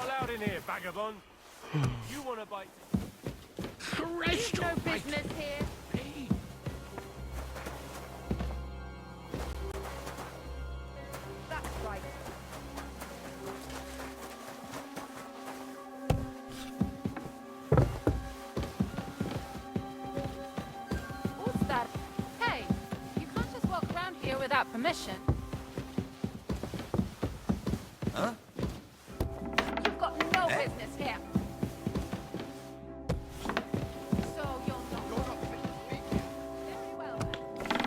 not allowed in here, vagabond. You want to bite? Christ, No business here. That's right. What's that? Hey, you can't just walk around here without permission. Huh? You've got no business here. So you're not. Very well then.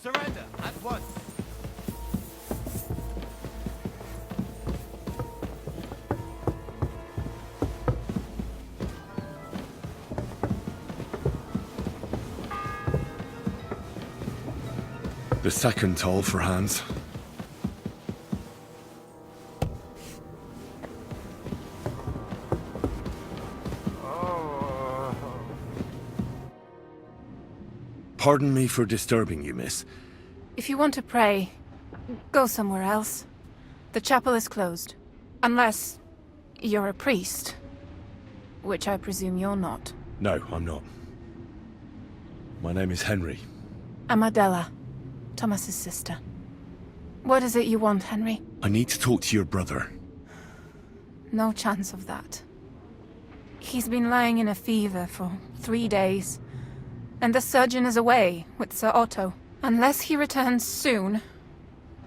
Surrender at once. The second toll for Hans. Pardon me for disturbing you, miss. If you want to pray, go somewhere else. The chapel is closed. Unless you're a priest. Which I presume you're not. No, I'm not. My name is Henry. I'm Adela, Thomas's sister. What is it you want, Henry? I need to talk to your brother. No chance of that. He's been lying in a fever for 3 days. And the surgeon is away with Sir Otto. Unless he returns soon,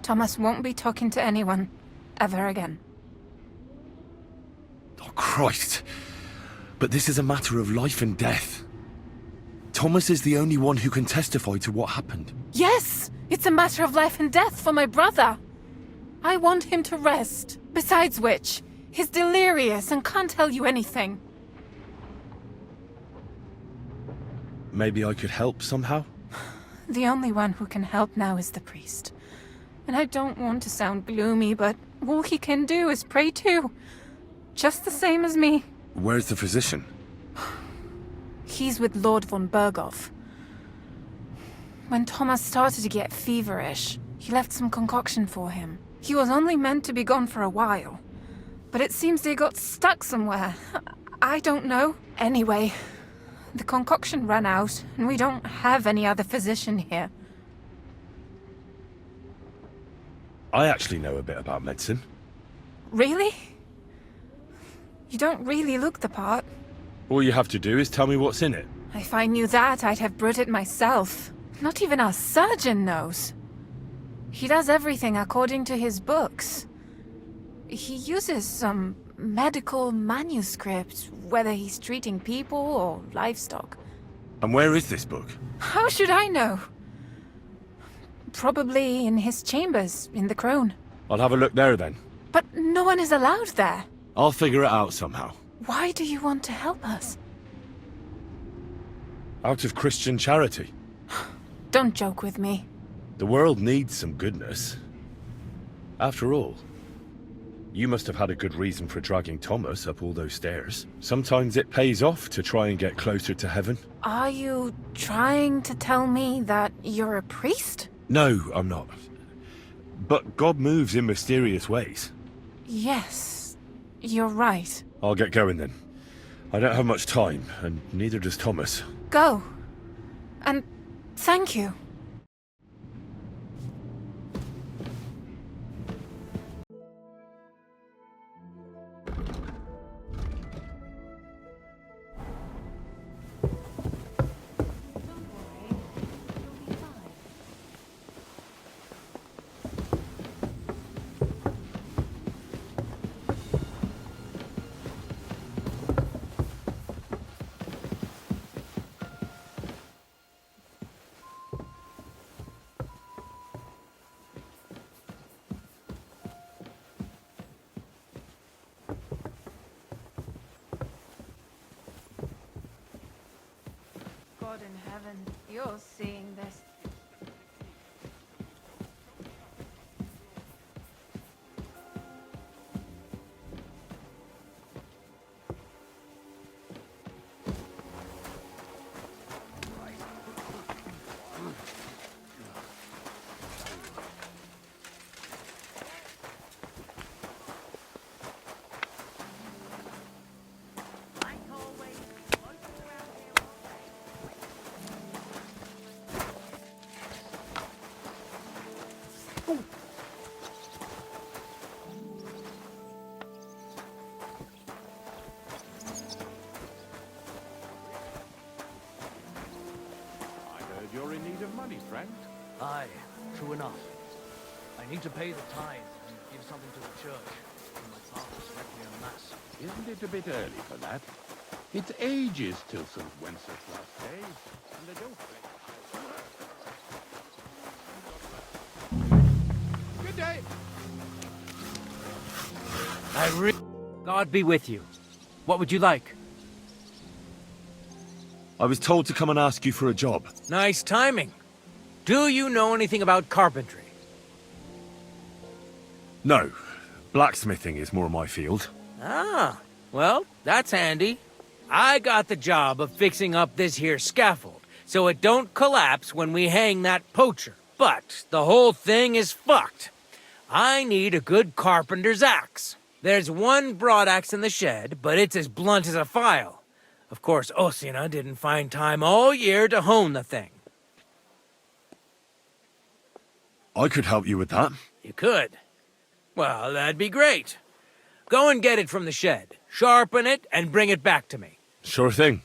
Thomas won't be talking to anyone ever again. Oh, Christ. But this is a matter of life and death. Thomas is the only one who can testify to what happened. Yes! It's a matter of life and death for my brother. I want him to rest. Besides which, he's delirious and can't tell you anything. Maybe I could help somehow? The only one who can help now is the priest. And I don't want to sound gloomy, but all he can do is pray too. Just the same as me. Where's the physician? He's with Lord von Berghoff. When Thomas started to get feverish, he left some concoction for him. He was only meant to be gone for a while. But it seems they got stuck somewhere. I don't know. Anyway, the concoction ran out, and we don't have any other physician here. I actually know a bit about medicine. Really? You don't really look the part. All you have to do is tell me what's in it. If I knew that, I'd have brewed it myself. Not even our surgeon knows. He does everything according to his books. He uses some medical manuscript, whether he's treating people or livestock. And where is this book? How should I know? Probably in his chambers, in the Crone. I'll have a look there then. But no one is allowed there. I'll figure it out somehow. Why do you want to help us? Out of Christian charity. Don't joke with me. The world needs some goodness. After all, you must have had a good reason for dragging Thomas up all those stairs. Sometimes it pays off to try and get closer to heaven. Are you trying to tell me that you're a priest? No, I'm not. But God moves in mysterious ways. Yes, you're right. I'll get going then. I don't have much time, and neither does Thomas. Go. And thank you. God in heaven, you're seeing this. money, friend. Aye, true enough. I need to pay the tithe and give something to the church. For my father's requiem mass. Isn't it a bit early for that? It's ages till St. Wenceslas Day, and they don't play. Good day. God be with you. What would you like? I was told to come and ask you for a job. Nice timing. Do you know anything about carpentry? No, blacksmithing is more my field. Ah, well, that's handy. I got the job of fixing up this here scaffold, so it don't collapse when we hang that poacher. But the whole thing is fucked. I need a good carpenter's axe. There's one broadaxe in the shed, but it's as blunt as a file. Of course, Osina didn't find time all year to hone the thing. I could help you with that. You could. Well, that'd be great. Go and get it from the shed, sharpen it, and bring it back to me. Sure thing.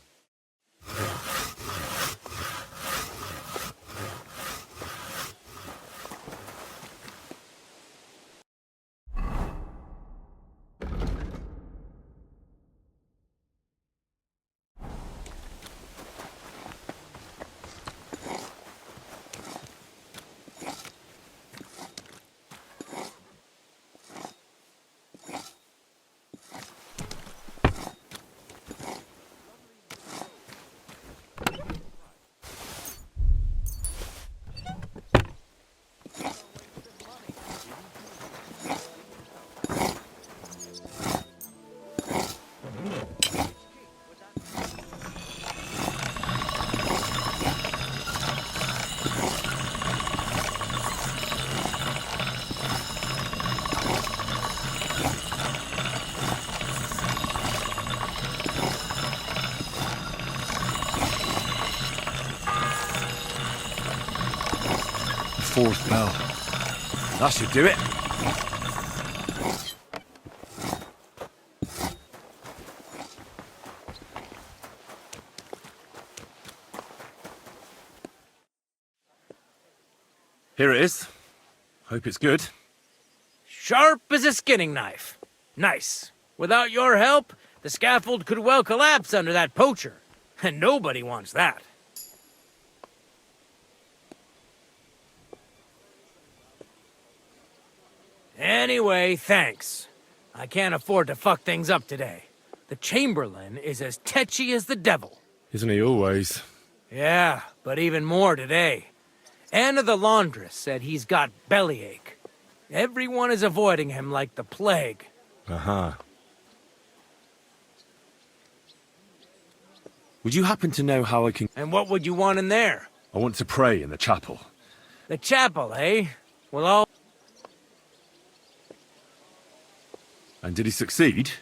Fourth bell. That should do it. Here it is. Hope it's good. Sharp as a skinning knife. Nice. Without your help, the scaffold could well collapse under that poacher. And nobody wants that. Anyway, thanks. I can't afford to fuck things up today. The Chamberlain is as tetchy as the devil. Isn't he always? Yeah, but even more today. Anna the laundress said he's got bellyache. Everyone is avoiding him like the plague. Uh-huh. Would you happen to know how I can... And what would you want in there? I want to pray in the chapel. The chapel, eh? Well, all... And did he succeed?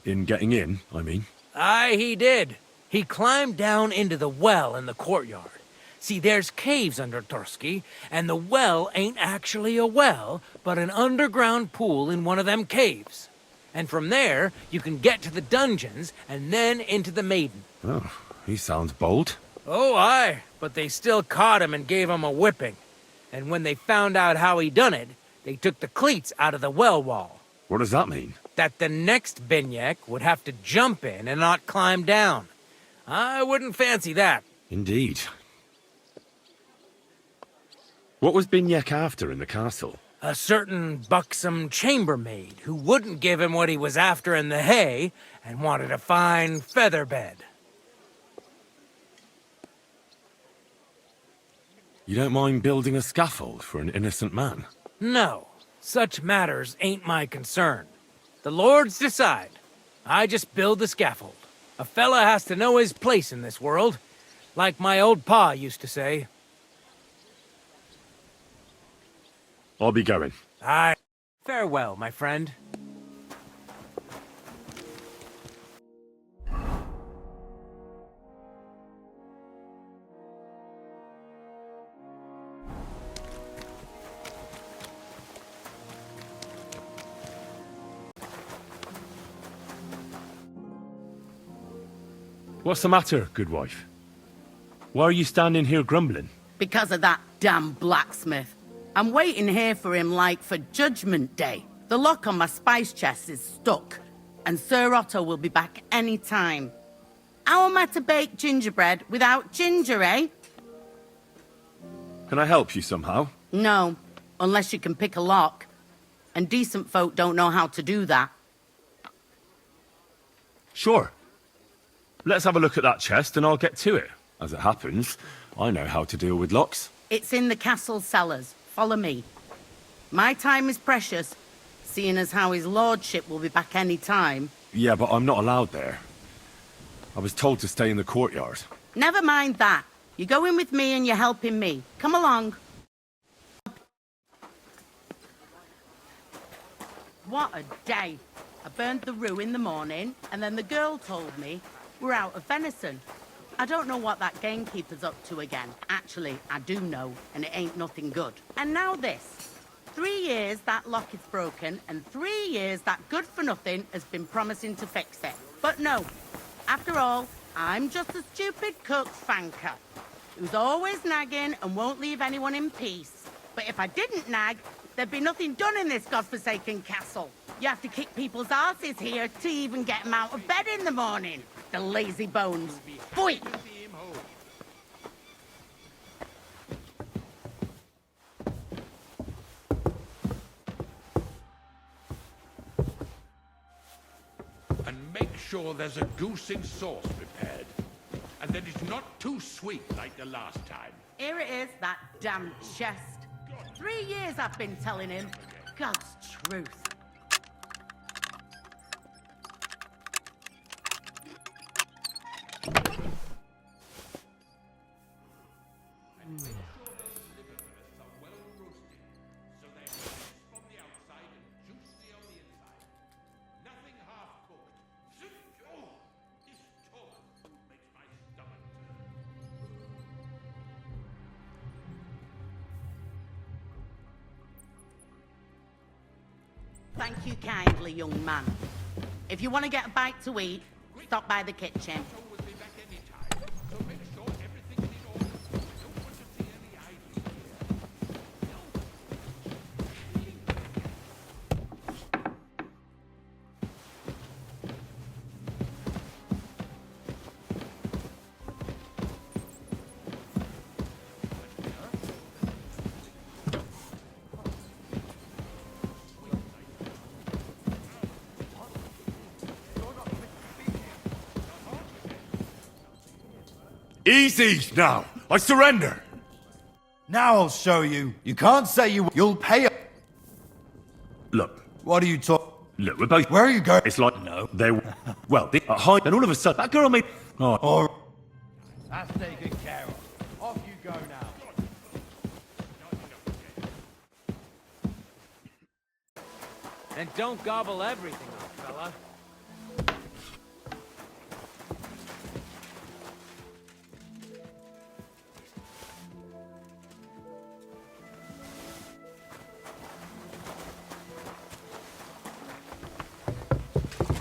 In getting in, I mean. Aye, he did. He climbed down into the well in the courtyard. See, there's caves under Torski, and the well ain't actually a well, but an underground pool in one of them caves. And from there, you can get to the dungeons, and then into the Maiden. Oh, he sounds bold. Oh, aye, but they still caught him and gave him a whipping. And when they found out how he done it, they took the cleats out of the well wall. What does that mean? That the next Binyek would have to jump in and not climb down. I wouldn't fancy that. Indeed. What was Binyek after in the castle? A certain buxom chambermaid who wouldn't give him what he was after in the hay and wanted a fine feather bed. You don't mind building a scaffold for an innocent man? No, such matters ain't my concern. The lords decide. I just build the scaffold. A fella has to know his place in this world, like my old pa used to say. I'll be going. Aye. Farewell, my friend. What's the matter, good wife? Why are you standing here grumbling? Because of that damn blacksmith. I'm waiting here for him like for Judgment Day. The lock on my spice chest is stuck, and Sir Otto will be back any time. How am I to bake gingerbread without ginger, eh? Can I help you somehow? No, unless you can pick a lock. And decent folk don't know how to do that. Sure. Let's have a look at that chest and I'll get to it. As it happens, I know how to deal with locks. It's in the castle cellars. Follow me. My time is precious, seeing as how his lordship will be back any time. Yeah, but I'm not allowed there. I was told to stay in the courtyard. Never mind that. You're going with me and you're helping me. Come along. What a day. I burned the rue in the morning, and then the girl told me we're out of venison. I don't know what that gamekeeper's up to again. Actually, I do know, and it ain't nothing good. And now this. 3 years that lock is broken, and 3 years that good-for-nothing has been promising to fix it. But no. After all, I'm just a stupid cook fanker who's always nagging and won't leave anyone in peace. But if I didn't nag, there'd be nothing done in this godforsaken castle. You have to kick people's asses here to even get them out of bed in the morning. The lazy bones. Boy! And make sure there's a goosing sauce prepared. And that it's not too sweet like the last time. Here it is, that damn chest. 3 years I've been telling him. God's truth. Thank you kindly, young man. If you want to get a bite to eat, stop by the kitchen. Easy now! I surrender! Now I'll show you. You can't say you'll pay up. Look, What are you talking? look, we're both... Where are you going? It's like... No. They were... Well, they are high, and all of a sudden, that girl made... Oh. Or That's taken care of. Off you go now. And don't gobble everything up, fella.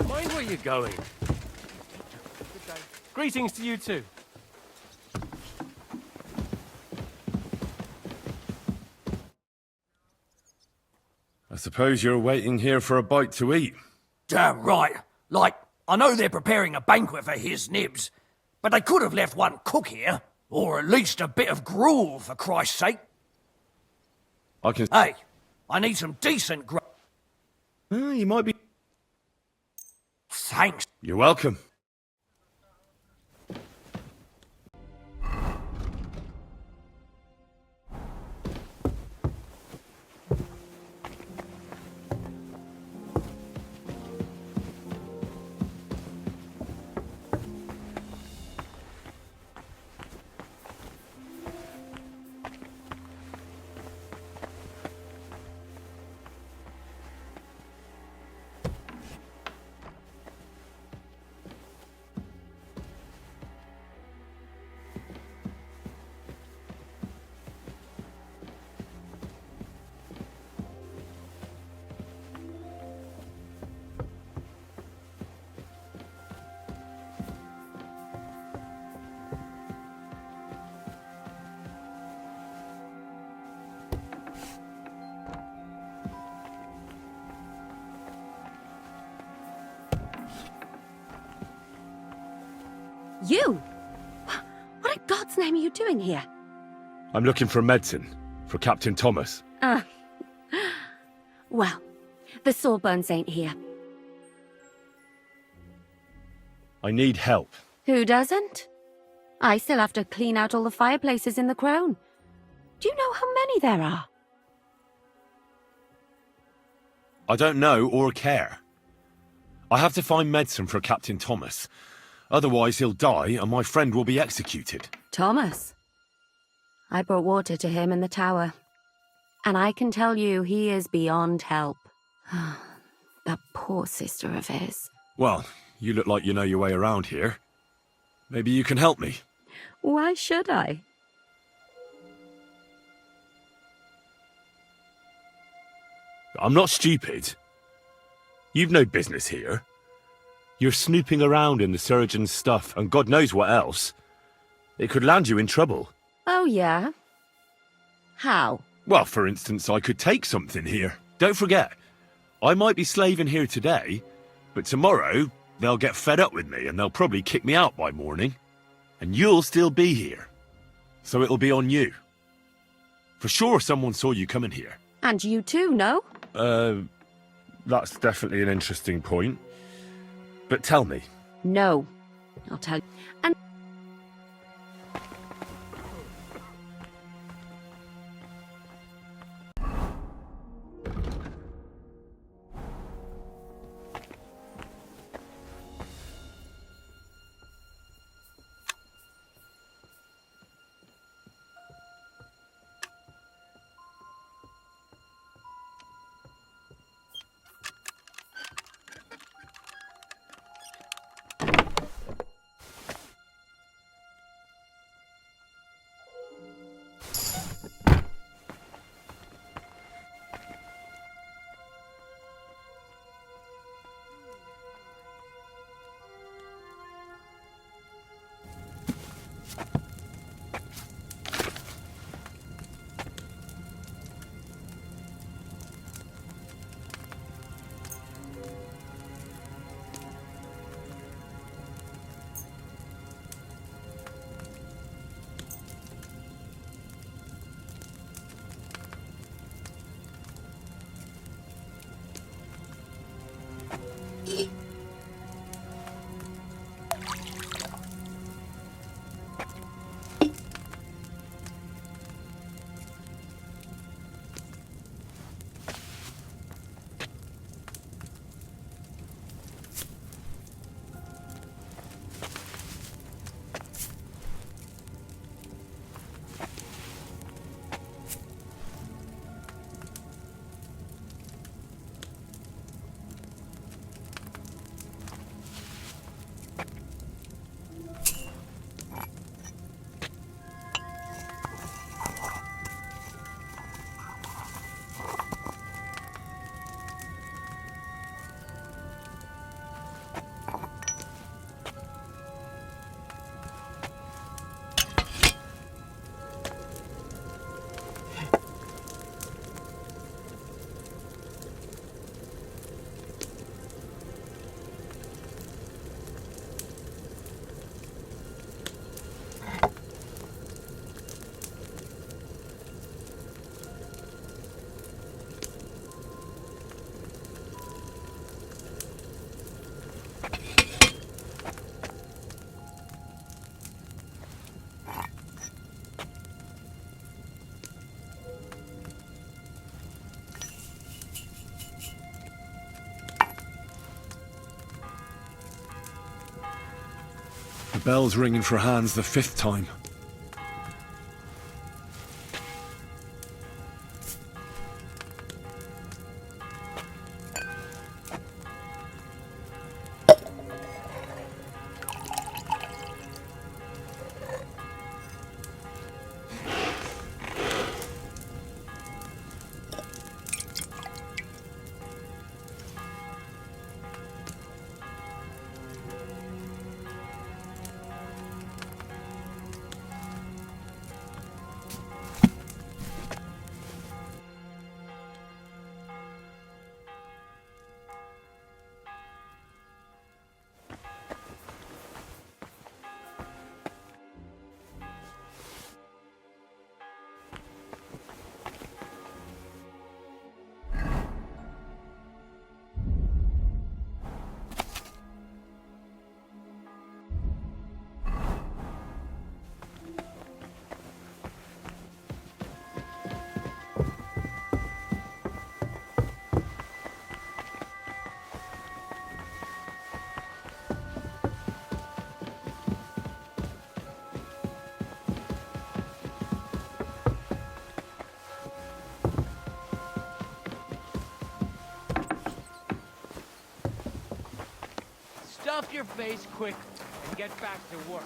Mind where you're going. Greetings to you too. I suppose you're waiting here for a bite to eat. Damn right. Like, I know they're preparing a banquet for his nibs, but they could have left one cook here, or at least a bit of gruel, for Christ's sake. I can... Hey, I need some decent You might be... Thanks. You're welcome. You? What in God's name are you doing here? I'm looking for medicine for Captain Thomas. Well, the Sawbones ain't here. I need help. Who doesn't? I still have to clean out all the fireplaces in the Crown. Do you know how many there are? I don't know or care. I have to find medicine for Captain Thomas. Otherwise he'll die and my friend will be executed. Thomas? I brought water to him in the tower. And I can tell you he is beyond help. That poor sister of his. Well, you look like you know your way around here. Maybe you can help me. Why should I? I'm not stupid. You've no business here. You're snooping around in the surgeon's stuff and God knows what else. It could land you in trouble. Oh, yeah? How? Well, for instance, I could take something here. Don't forget, I might be slaving here today, but tomorrow they'll get fed up with me and they'll probably kick me out by morning. And you'll still be here. So it'll be on you. For sure someone saw you coming here. And you too, no? That's definitely an interesting point. But tell me. No. I'll tell you. And The bell's ringing for Hans the 5th time. stuff your face quick and get back to work.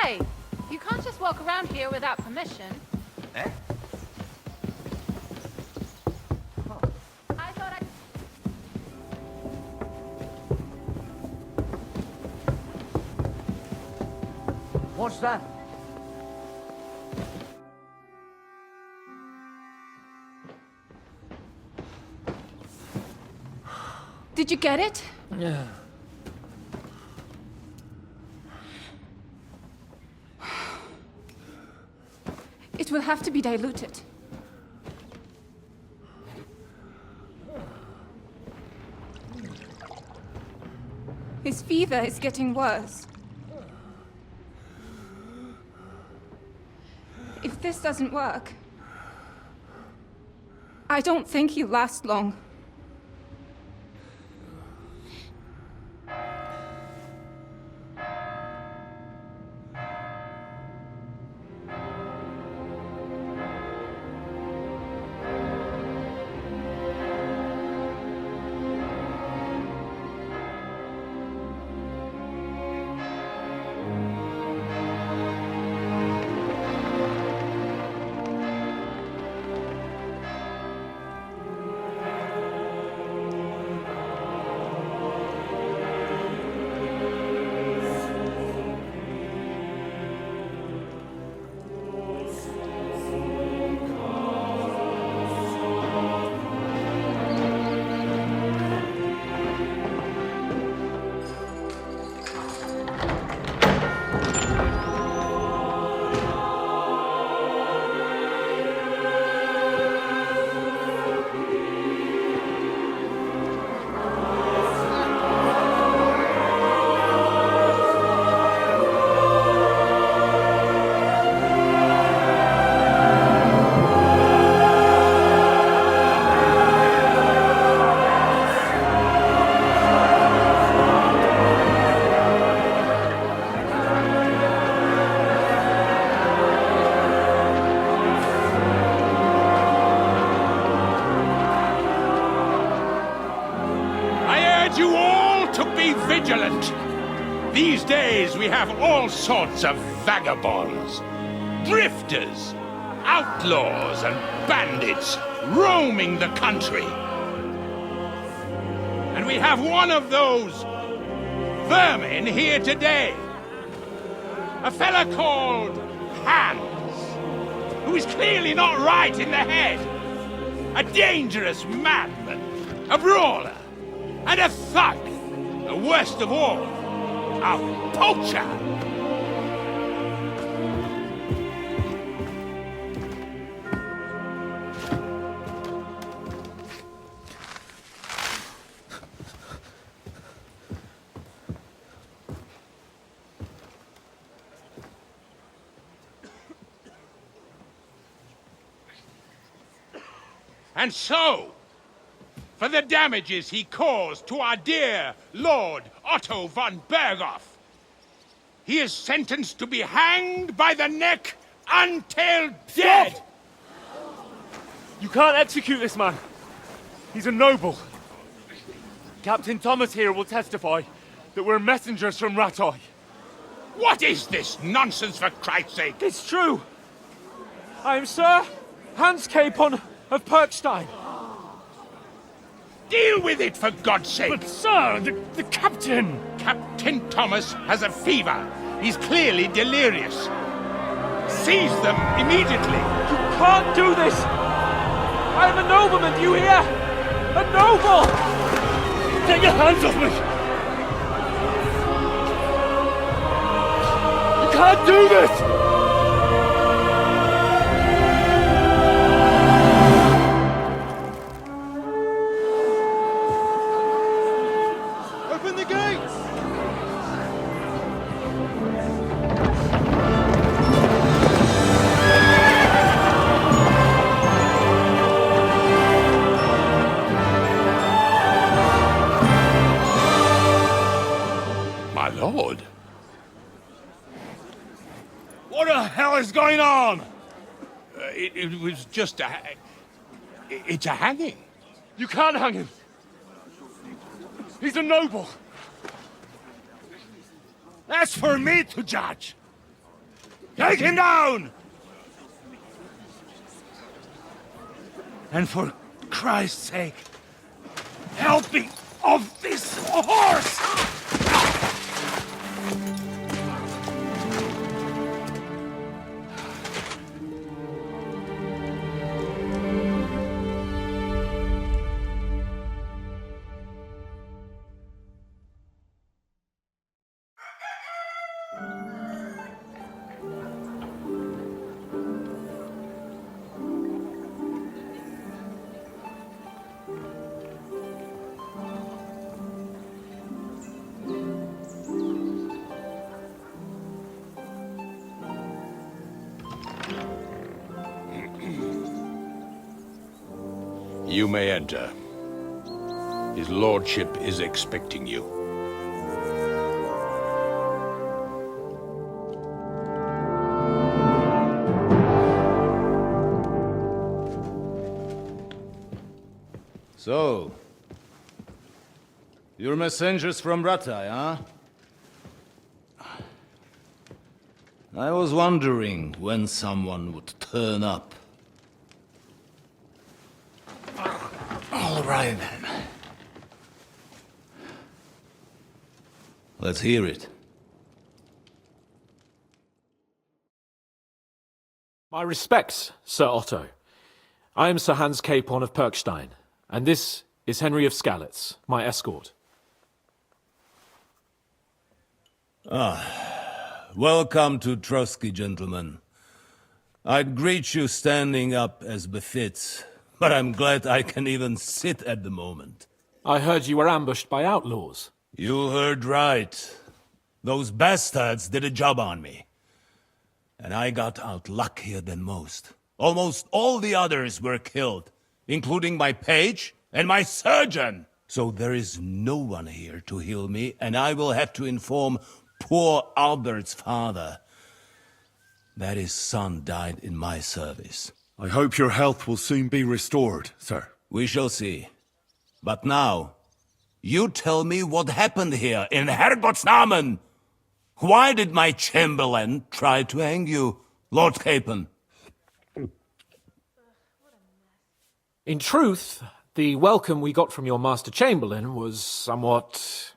Hey, you can't just walk around here without permission. Eh? I thought I... What's that? Did you get it? Yeah. It will have to be diluted. His fever is getting worse. If this doesn't work, I don't think he'll last long. You all to be vigilant. These days we have all sorts of vagabonds, drifters, outlaws and bandits roaming the country. And we have one of those vermin here today. A fella called Hans, who is clearly not right in the head. A dangerous madman, a brawler, and a thug, the worst of all, a poacher. And so, for the damages he caused to our dear Lord Otto von Berghoff, he is sentenced to be hanged by the neck until dead! Stop! You can't execute this man. He's a noble. Captain Thomas here will testify that we're messengers from Rattay. What is this nonsense, for Christ's sake? It's true. I am Sir Hans Capon of Perkstein. Deal with it, for God's sake! But sir, the captain! Captain Thomas has a fever. He's clearly delirious. Seize them immediately. You can't do this! I am a nobleman, do you hear? A noble! Get your hands off me! You can't do this! What the hell is going on? It was just a... It's a hanging. You can't hang him. He's a noble. That's for me to judge. Take him down! And for Christ's sake, help me off this horse! You may enter. His lordship is expecting you. So, you're messengers from Rattay, huh? I was wondering when someone would turn up. All right, then. Let's hear it. My respects, Sir Otto. I am Sir Hans Capon of Perkstein, and this is Henry of Skalitz, my escort. Welcome to Trotsky, gentlemen. I'd greet you standing up as befits, but I'm glad I can even sit at the moment. I heard you were ambushed by outlaws. You heard right. Those bastards did a job on me. And I got out luckier than most. Almost all the others were killed, including my page and my surgeon. So there is no one here to heal me, and I will have to inform poor Albert's father that his son died in my service. I hope your health will soon be restored, sir. We shall see. But now, you tell me what happened here in Herrgottsnamen. Why did my chamberlain try to hang you, Lord Capon? In truth, the welcome we got from your Master Chamberlain was somewhat...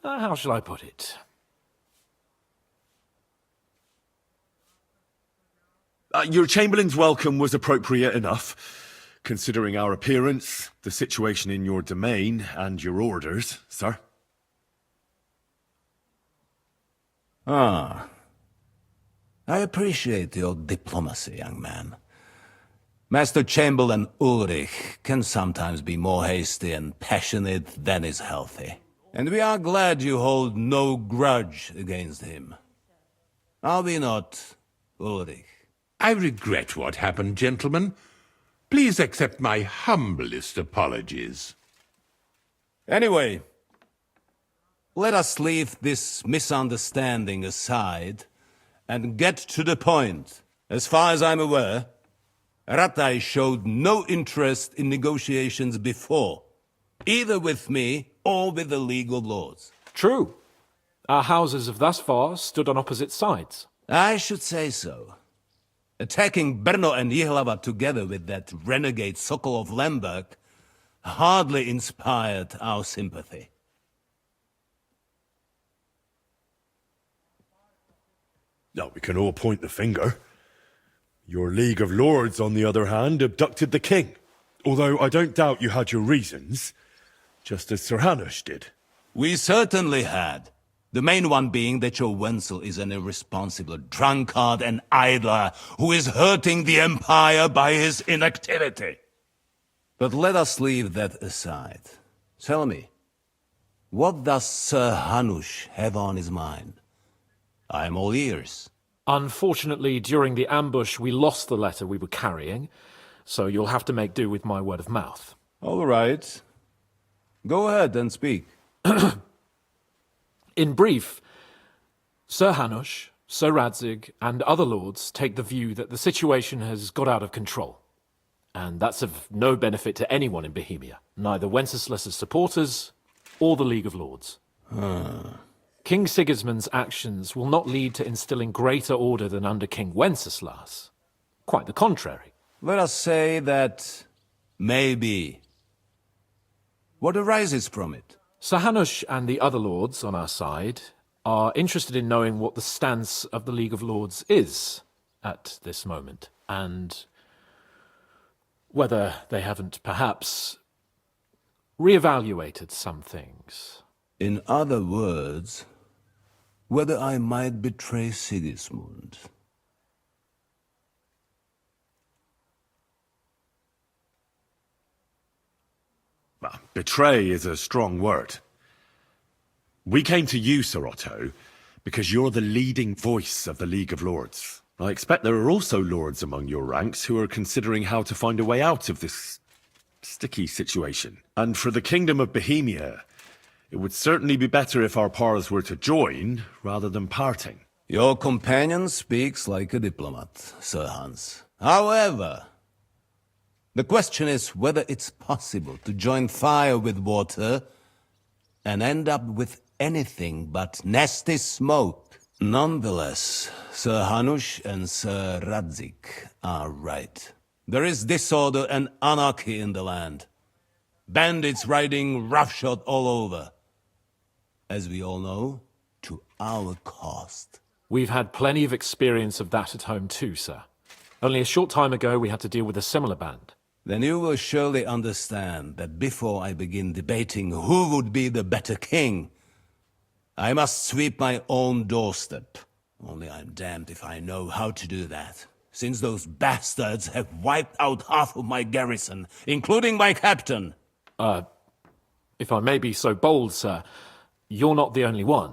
how shall I put it? Your Chamberlain's welcome was appropriate enough, considering our appearance, the situation in your domain, and your orders, sir. Ah. I appreciate your diplomacy, young man. Master Chamberlain Ulrich can sometimes be more hasty and passionate than is healthy. And we are glad you hold no grudge against him. Are we not, Ulrich? I regret what happened, gentlemen. Please accept my humblest apologies. Anyway, let us leave this misunderstanding aside and get to the point. As far as I'm aware, Rattay showed no interest in negotiations before, either with me or with the League of Lords. True. Our houses have thus far stood on opposite sides. I should say so. Attacking Brno and Jihlava together with that renegade Sokol of Lemberg hardly inspired our sympathy. No, we can all point the finger. Your League of Lords, on the other hand, abducted the king. Although I don't doubt you had your reasons, just as Sir Hanush did. We certainly had. The main one being that your Wenzel is an irresponsible drunkard and idler who is hurting the Empire by his inactivity. But let us leave that aside. Tell me, what does Sir Hanush have on his mind? I am all ears. Unfortunately, during the ambush, we lost the letter we were carrying, so you'll have to make do with my word of mouth. All right. Go ahead and speak. In brief, Sir Hanush, Sir Radzig and other lords take the view that the situation has got out of control. And that's of no benefit to anyone in Bohemia, neither Wenceslas's supporters or the League of Lords. King Sigismund's actions will not lead to instilling greater order than under King Wenceslas. Quite the contrary. Let us say that maybe. What arises from it? Sir Hanush and the other lords on our side are interested in knowing what the stance of the League of Lords is at this moment, and whether they haven't perhaps reevaluated some things. In other words, whether I might betray Sigismund. Well, betray is a strong word. We came to you, Sir Otto, because you're the leading voice of the League of Lords. I expect there are also lords among your ranks who are considering how to find a way out of this sticky situation. And for the Kingdom of Bohemia, it would certainly be better if our powers were to join rather than parting. Your companion speaks like a diplomat, Sir Hans. However, the question is whether it's possible to join fire with water and end up with anything but nasty smoke. Nonetheless, Sir Hanush and Sir Radzig are right. There is disorder and anarchy in the land. Bandits riding roughshod all over. As we all know, to our cost. We've had plenty of experience of that at home too, sir. Only a short time ago we had to deal with a similar band. Then you will surely understand that before I begin debating who would be the better king, I must sweep my own doorstep. Only I'm damned if I know how to do that, since those bastards have wiped out half of my garrison, including my captain. If I may be so bold, sir, you're not the only one.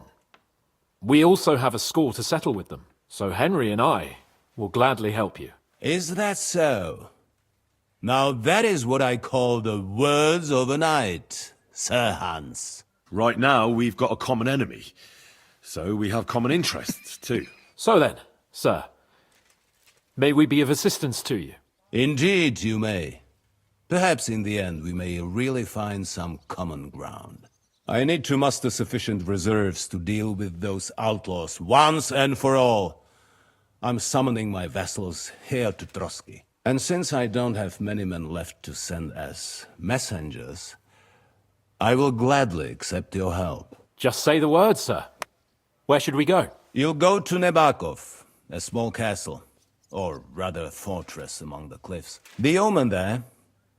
We also have a score to settle with them, so Henry and I will gladly help you. Is that so? Now that is what I call the words of a knight, Sir Hans. Right now, we've got a common enemy, so we have common interests too. So then, sir, may we be of assistance to you? Indeed you may. Perhaps in the end we may really find some common ground. I need to muster sufficient reserves to deal with those outlaws once and for all. I'm summoning my vassals here to Trotsky. And since I don't have many men left to send as messengers, I will gladly accept your help. Just say the word, sir. Where should we go? You'll go to Nebakov, a small castle, or rather a fortress among the cliffs. The yeoman there,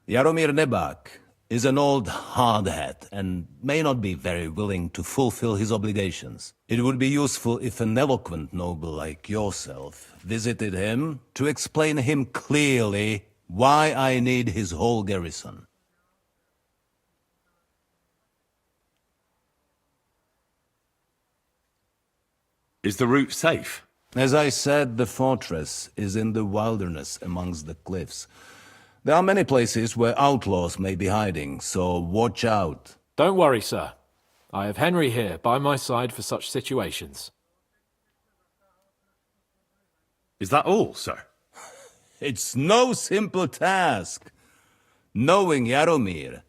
Jaromir Nebak, is an old hardhat and may not be very willing to fulfill his obligations. It would be useful if an eloquent noble like yourself visited him to explain him clearly why I need his whole garrison. Is the route safe? As I said, the fortress is in the wilderness amongst the cliffs. There are many places where outlaws may be hiding, so watch out. Don't worry, sir. I have Henry here by my side for such situations. Is that all, sir? It's no simple task. Knowing Jaromir,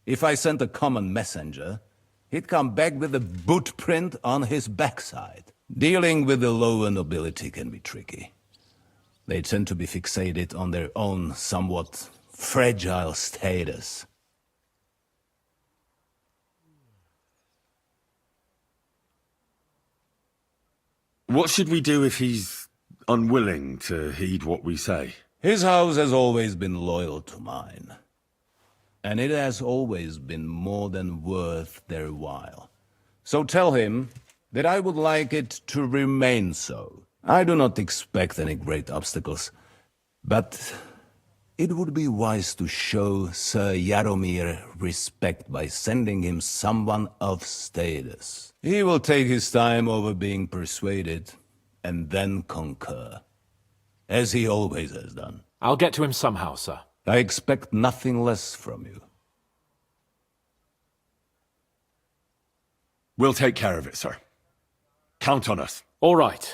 if I sent a common messenger, he'd come back with a boot print on his backside. Dealing with the lower nobility can be tricky. They tend to be fixated on their own somewhat fragile status. What should we do if he's unwilling to heed what we say? His house has always been loyal to mine. And it has always been more than worth their while. So tell him that I would like it to remain so. I do not expect any great obstacles, but it would be wise to show Sir Jaromir respect by sending him someone of status. He will take his time over being persuaded, and then concur, as he always has done. I'll get to him somehow, sir. I expect nothing less from you. We'll take care of it, sir. Count on us. All right.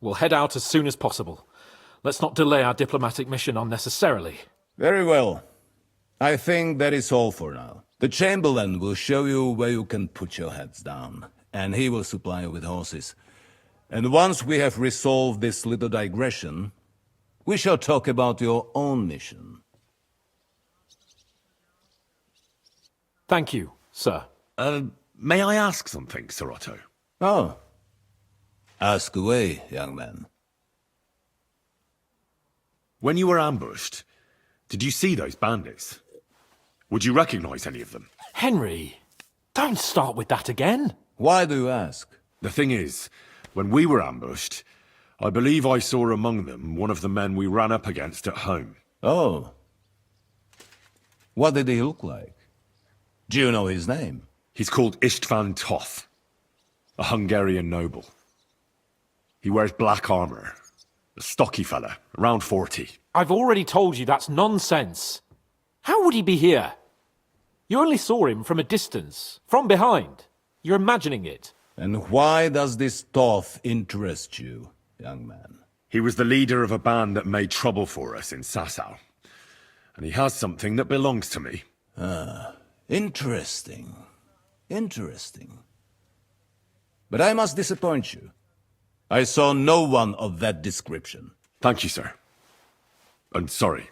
We'll head out as soon as possible. Let's not delay our diplomatic mission unnecessarily. Very well. I think that is all for now. The Chamberlain will show you where you can put your heads down, and he will supply you with horses. And once we have resolved this little digression, we shall talk about your own mission. Thank you, sir. May I ask something, Sir Otto? Oh. Ask away, young man. When you were ambushed, did you see those bandits? Would you recognize any of them? Henry, don't start with that again. Why do you ask? The thing is, when we were ambushed, I believe I saw among them one of the men we ran up against at home. Oh. What did he look like? Do you know his name? He's called Istvan Toth, a Hungarian noble. He wears black armor. A stocky fella, around 40. I've already told you that's nonsense. How would he be here? You only saw him from a distance, from behind. You're imagining it. And why does this Toth interest you, young man? He was the leader of a band that made trouble for us in Sasau. And he has something that belongs to me. Ah, interesting. Interesting. But I must disappoint you. I saw no one of that description. Thank you, sir. I'm sorry.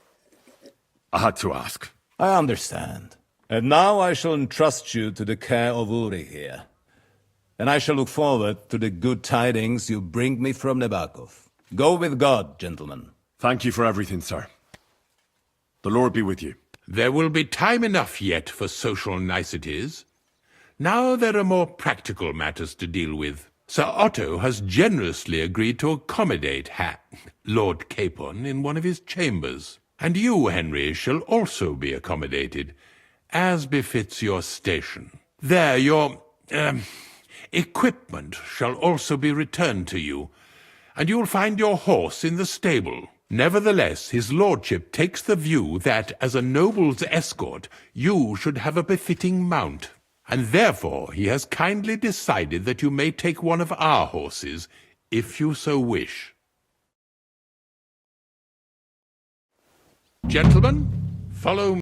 I had to ask. I understand. And now I shall entrust you to the care of Uri here. And I shall look forward to the good tidings you bring me from Nebakov. Go with God, gentlemen. Thank you for everything, sir. The Lord be with you. There will be time enough yet for social niceties. Now there are more practical matters to deal with. Sir Otto has generously agreed to accommodate Lord Capon in one of his chambers. And you, Henry, shall also be accommodated, as befits your station. There, your, equipment shall also be returned to you, and you'll find your horse in the stable. Nevertheless, his lordship takes the view that, as a noble's escort, you should have a befitting mount. And therefore he has kindly decided that you may take one of our horses, if you so wish. Gentlemen, follow me.